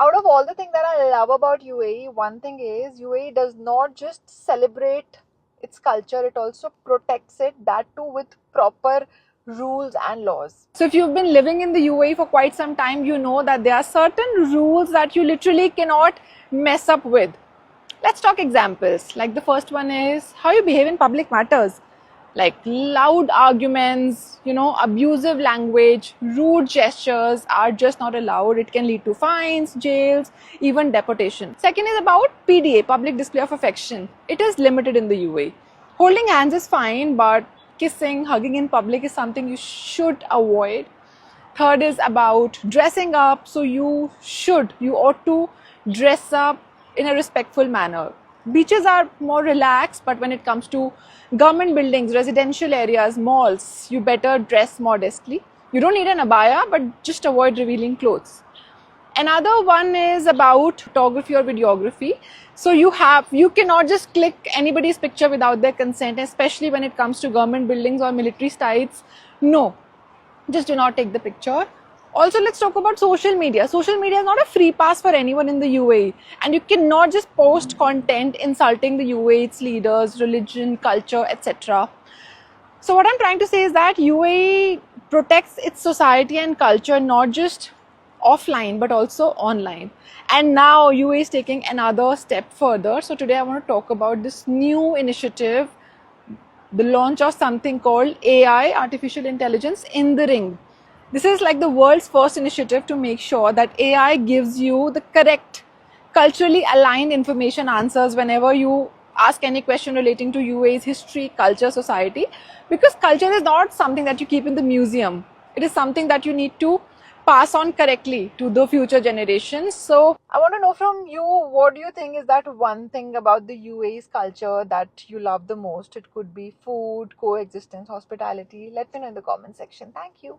Out of all the things that I love about UAE, one thing is UAE does not just celebrate its culture, it also protects it, that too with proper rules and laws. So if you've been living in the UAE for quite some time, you know that there are certain rules that you literally cannot mess up with. Let's talk examples. Like the first one is how you behave in public matters. Like loud arguments, abusive language, rude gestures are just not allowed. It can lead to fines, jails, even deportation. Second is about PDA, public display of affection. It is limited in the UAE. Holding hands is fine, but kissing, hugging in public is something you should avoid. Third is about dressing up. So you ought to dress up in a respectful manner. Beaches are more relaxed, but when it comes to government buildings, residential areas, malls, you better dress modestly. You don't need an abaya, but just avoid revealing clothes. Another one is about photography or videography. So you cannot just click anybody's picture without their consent, especially when it comes to government buildings or military sites. No, just do not take the picture. Also, let's talk about social media. Social media is not a free pass for anyone in the UAE, and you cannot just post content insulting the UAE, its leaders, religion, culture, etc. So what I'm trying to say is that UAE protects its society and culture not just offline but also online. And now UAE is taking another step further. So today I want to talk about this new initiative, the launch of something called AI, artificial intelligence, in the ring. This is like the world's first initiative to make sure that AI gives you the correct, culturally aligned information answers whenever you ask any question relating to UAE's history, culture, society. Because culture is not something that you keep in the museum. It is something that you need to pass on correctly to the future generations. So I want to know from you, what do you think is that one thing about the UAE's culture that you love the most? It could be food, coexistence, hospitality. Let me know in the comment section. Thank you.